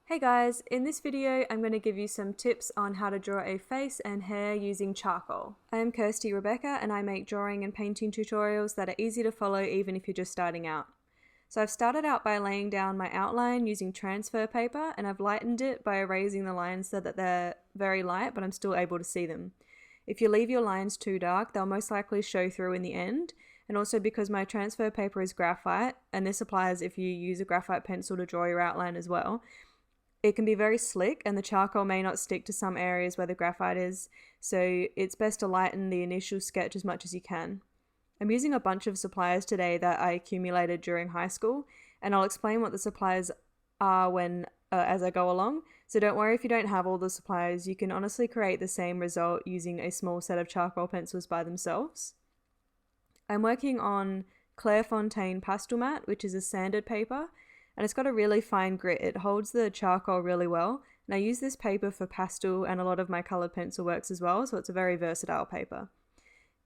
Hey guys, in this video I'm going to give you some tips on how to draw a face and hair using charcoal. I am Kirsty Rebecca and I make drawing and painting tutorials that are easy to follow even if you're just starting out. So I've started out by laying down my outline using transfer paper, and I've lightened it by erasing the lines so that they're very light but I'm still able to see them. If you leave your lines too dark, they'll most likely show through in the end, and also because my transfer paper is graphite, and this applies if you use a graphite pencil to draw your outline as well, it can be very slick and the charcoal may not stick to some areas where the graphite is, so it's best to lighten the initial sketch as much as you can. I'm using a bunch of suppliers today that I accumulated during high school, and I'll explain what the suppliers are as I go along, so don't worry if you don't have all the suppliers. You can honestly create the same result using a small set of charcoal pencils by themselves. I'm working on Clairefontaine pastel mat, which is a sanded paper, and it's got a really fine grit. It holds the charcoal really well, and I use this paper for pastel and a lot of my coloured pencil works as well, so it's a very versatile paper.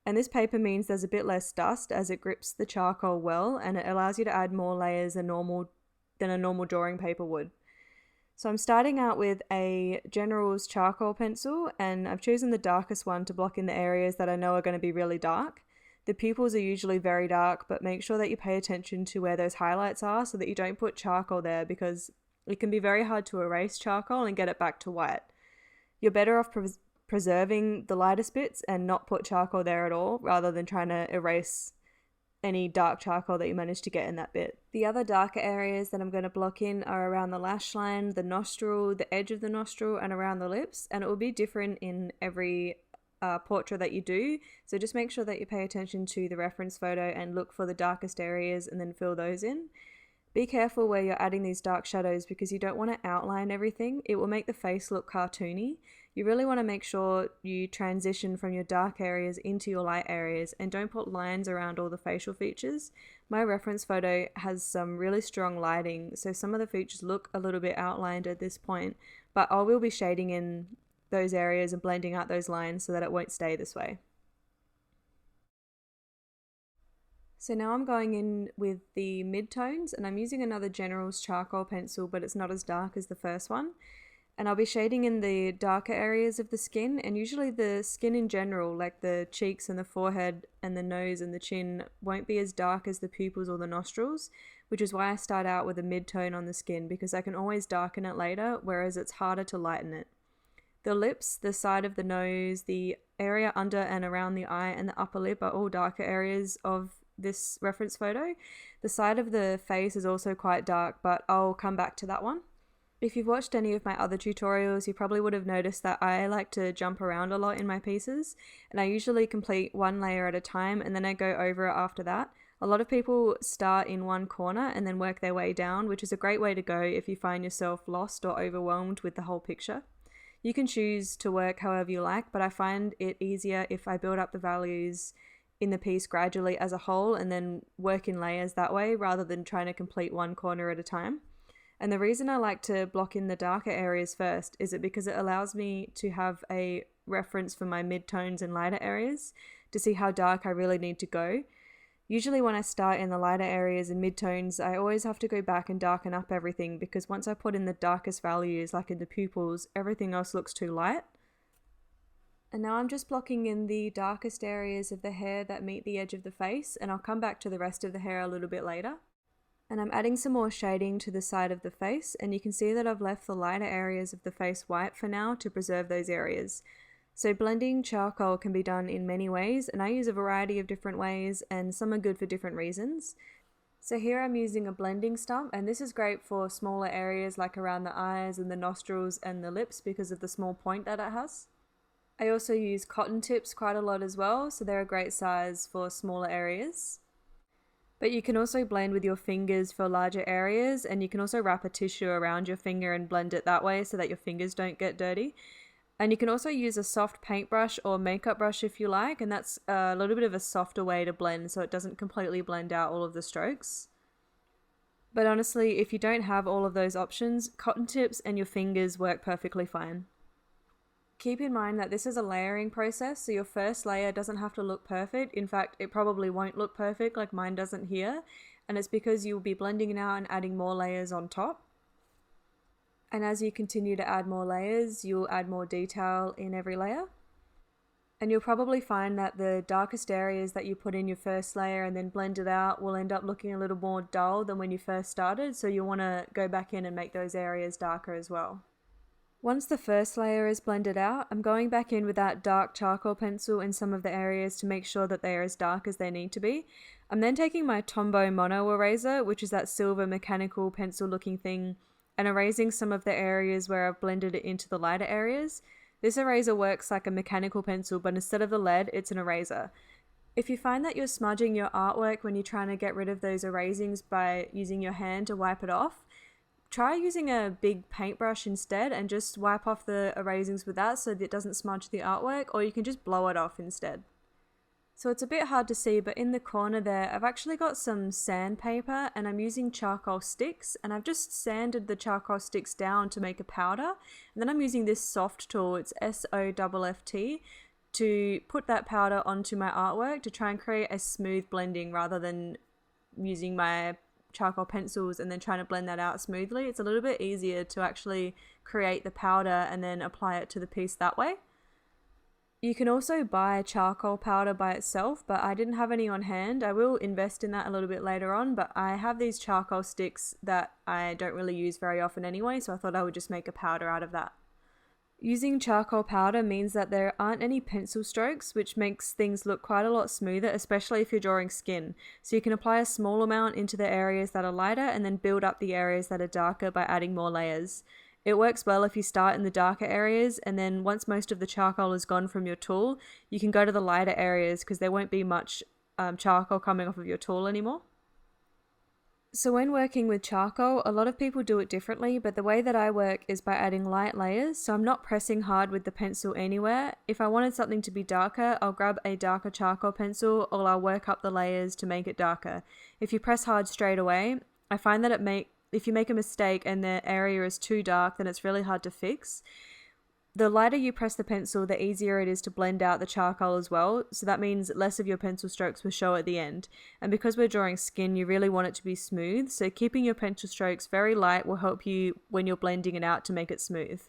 And this paper means there's a bit less dust as it grips the charcoal well, and it allows you to add more layers than a normal drawing paper would. So I'm starting out with a General's charcoal pencil, and I've chosen the darkest one to block in the areas that I know are going to be really dark. The pupils are usually very dark, but make sure that you pay attention to where those highlights are so that you don't put charcoal there, because it can be very hard to erase charcoal and get it back to white. You're better off preserving the lightest bits and not put charcoal there at all, rather than trying to erase any dark charcoal that you manage to get in that bit. The other darker areas that I'm going to block in are around the lash line, the nostril, the edge of the nostril, and around the lips, and it will be different in every portrait that you do, so just make sure that you pay attention to the reference photo and look for the darkest areas and then fill those in. Be careful where you're adding these dark shadows because you don't want to outline everything. It will make the face look cartoony. You really want to make sure you transition from your dark areas into your light areas and don't put lines around all the facial features. My reference photo has some really strong lighting, so some of the features look a little bit outlined at this point, but I will be shading in those areas and blending out those lines so that it won't stay this way. So now I'm going in with the midtones, and I'm using another General's charcoal pencil, but it's not as dark as the first one. And I'll be shading in the darker areas of the skin, and usually the skin in general, like the cheeks and the forehead and the nose and the chin, won't be as dark as the pupils or the nostrils, which is why I start out with a mid-tone on the skin, because I can always darken it later, whereas it's harder to lighten it. The lips, the side of the nose, the area under and around the eye, and the upper lip are all darker areas of this reference photo. The side of the face is also quite dark, but I'll come back to that one. If you've watched any of my other tutorials, you probably would have noticed that I like to jump around a lot in my pieces, and I usually complete one layer at a time and then I go over it after that. A lot of people start in one corner and then work their way down, which is a great way to go if you find yourself lost or overwhelmed with the whole picture. You can choose to work however you like, but I find it easier if I build up the values in the piece gradually as a whole and then work in layers that way rather than trying to complete one corner at a time. And the reason I like to block in the darker areas first is because it allows me to have a reference for my mid-tones and lighter areas to see how dark I really need to go. Usually when I start in the lighter areas and mid-tones, I always have to go back and darken up everything, because once I put in the darkest values, like in the pupils, everything else looks too light. And now I'm just blocking in the darkest areas of the hair that meet the edge of the face, and I'll come back to the rest of the hair a little bit later. And I'm adding some more shading to the side of the face, and you can see that I've left the lighter areas of the face white for now to preserve those areas. So blending charcoal can be done in many ways, and I use a variety of different ways, and some are good for different reasons. So here I'm using a blending stump, and this is great for smaller areas like around the eyes and the nostrils and the lips because of the small point that it has. I also use cotton tips quite a lot as well, so they're a great size for smaller areas. But you can also blend with your fingers for larger areas, and you can also wrap a tissue around your finger and blend it that way so that your fingers don't get dirty. And you can also use a soft paintbrush or makeup brush if you like, and that's a little bit of a softer way to blend so it doesn't completely blend out all of the strokes. But honestly, if you don't have all of those options, cotton tips and your fingers work perfectly fine. Keep in mind that this is a layering process, so your first layer doesn't have to look perfect. In fact, it probably won't look perfect like mine doesn't here, and it's because you'll be blending it out and adding more layers on top. And as you continue to add more layers, you'll add more detail in every layer. And you'll probably find that the darkest areas that you put in your first layer and then blend it out will end up looking a little more dull than when you first started, so you'll want to go back in and make those areas darker as well. Once the first layer is blended out, I'm going back in with that dark charcoal pencil in some of the areas to make sure that they are as dark as they need to be. I'm then taking my Tombow Mono eraser, which is that silver mechanical pencil looking thing, and erasing some of the areas where I've blended it into the lighter areas. This eraser works like a mechanical pencil, but instead of the lead, it's an eraser. If you find that you're smudging your artwork when you're trying to get rid of those erasings by using your hand to wipe it off, try using a big paintbrush instead and just wipe off the erasings with that so that it doesn't smudge the artwork, or you can just blow it off instead. So it's a bit hard to see, but in the corner there, I've actually got some sandpaper and I'm using charcoal sticks, and I've just sanded the charcoal sticks down to make a powder. And then I'm using this soft tool, it's SOFFT, to put that powder onto my artwork to try and create a smooth blending rather than using my charcoal pencils and then trying to blend that out smoothly. It's a little bit easier to actually create the powder and then apply it to the piece that way. You can also buy charcoal powder by itself, but I didn't have any on hand. I will invest in that a little bit later on, but I have these charcoal sticks that I don't really use very often anyway, so I thought I would just make a powder out of that. Using charcoal powder means that there aren't any pencil strokes, which makes things look quite a lot smoother, especially if you're drawing skin. So you can apply a small amount into the areas that are lighter and then build up the areas that are darker by adding more layers. It works well if you start in the darker areas, and then once most of the charcoal is gone from your tool, you can go to the lighter areas because there won't be much charcoal coming off of your tool anymore. So when working with charcoal, a lot of people do it differently, but the way that I work is by adding light layers, so I'm not pressing hard with the pencil anywhere. If I wanted something to be darker, I'll grab a darker charcoal pencil, or I'll work up the layers to make it darker. If you press hard straight away, I find that if you make a mistake and the area is too dark, then it's really hard to fix. The lighter you press the pencil, the easier it is to blend out the charcoal as well, so that means less of your pencil strokes will show at the end. And because we're drawing skin, you really want it to be smooth, so keeping your pencil strokes very light will help you when you're blending it out to make it smooth.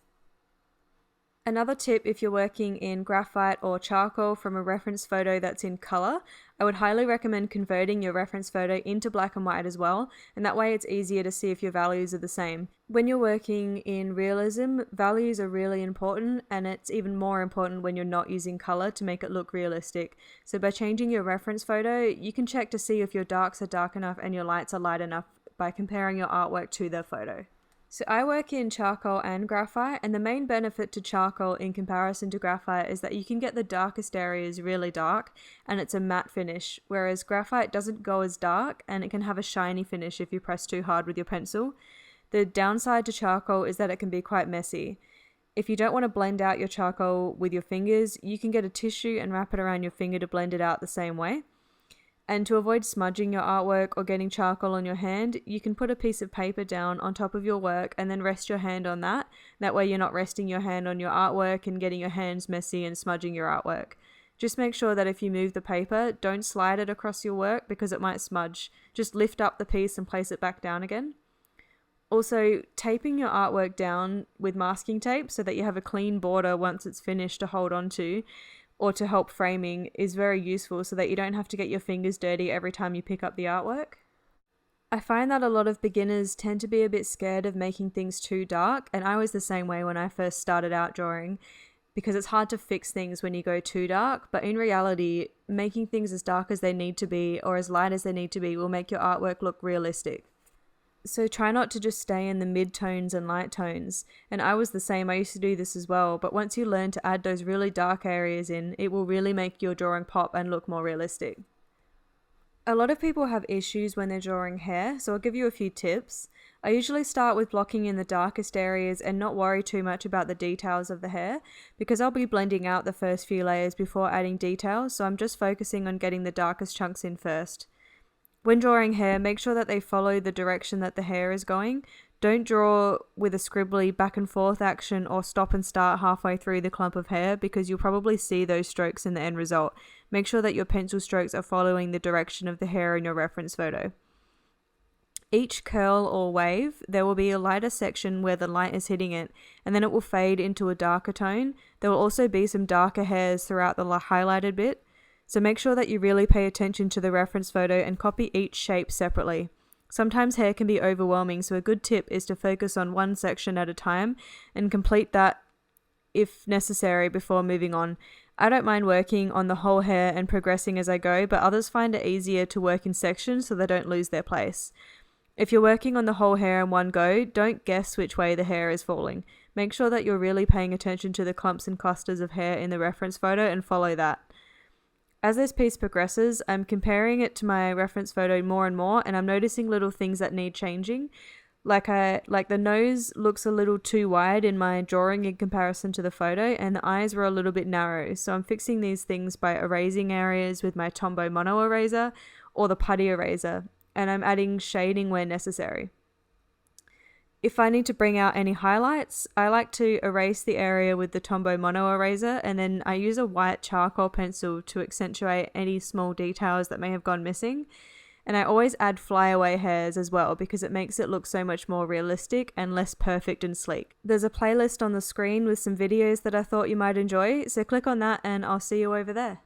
Another tip, if you're working in graphite or charcoal from a reference photo that's in color, I would highly recommend converting your reference photo into black and white as well, and that way it's easier to see if your values are the same. When you're working in realism, values are really important, and it's even more important when you're not using color to make it look realistic. So by changing your reference photo, you can check to see if your darks are dark enough and your lights are light enough by comparing your artwork to the photo. So I work in charcoal and graphite, and the main benefit to charcoal in comparison to graphite is that you can get the darkest areas really dark and it's a matte finish, whereas graphite doesn't go as dark and it can have a shiny finish if you press too hard with your pencil. The downside to charcoal is that it can be quite messy. If you don't want to blend out your charcoal with your fingers, you can get a tissue and wrap it around your finger to blend it out the same way. And to avoid smudging your artwork or getting charcoal on your hand, you can put a piece of paper down on top of your work and then rest your hand on that. That way you're not resting your hand on your artwork and getting your hands messy and smudging your artwork. Just make sure that if you move the paper, don't slide it across your work because it might smudge. Just lift up the piece and place it back down again. Also, taping your artwork down with masking tape so that you have a clean border once it's finished to hold on to, or to help framing, is very useful so that you don't have to get your fingers dirty every time you pick up the artwork. I find that a lot of beginners tend to be a bit scared of making things too dark, and I was the same way when I first started out drawing, because it's hard to fix things when you go too dark, but in reality, making things as dark as they need to be or as light as they need to be will make your artwork look realistic. So try not to just stay in the mid-tones and light tones. And I was the same, I used to do this as well, but once you learn to add those really dark areas in, it will really make your drawing pop and look more realistic. A lot of people have issues when they're drawing hair, so I'll give you a few tips. I usually start with blocking in the darkest areas and not worry too much about the details of the hair, because I'll be blending out the first few layers before adding details, so I'm just focusing on getting the darkest chunks in first. When drawing hair, make sure that they follow the direction that the hair is going. Don't draw with a scribbly back and forth action or stop and start halfway through the clump of hair, because you'll probably see those strokes in the end result. Make sure that your pencil strokes are following the direction of the hair in your reference photo. Each curl or wave, there will be a lighter section where the light is hitting it, and then it will fade into a darker tone. There will also be some darker hairs throughout the highlighted bit, so make sure that you really pay attention to the reference photo and copy each shape separately. Sometimes hair can be overwhelming, so a good tip is to focus on one section at a time and complete that if necessary before moving on. I don't mind working on the whole hair and progressing as I go, but others find it easier to work in sections so they don't lose their place. If you're working on the whole hair in one go, don't guess which way the hair is falling. Make sure that you're really paying attention to the clumps and clusters of hair in the reference photo and follow that. As this piece progresses, I'm comparing it to my reference photo more and more, and I'm noticing little things that need changing. Like the nose looks a little too wide in my drawing in comparison to the photo, and the eyes were a little bit narrow. So I'm fixing these things by erasing areas with my Tombow Mono Eraser or the Putty Eraser, and I'm adding shading where necessary. If I need to bring out any highlights, I like to erase the area with the Tombow Mono Eraser, and then I use a white charcoal pencil to accentuate any small details that may have gone missing. And I always add flyaway hairs as well because it makes it look so much more realistic and less perfect and sleek. There's a playlist on the screen with some videos that I thought you might enjoy, so click on that and I'll see you over there.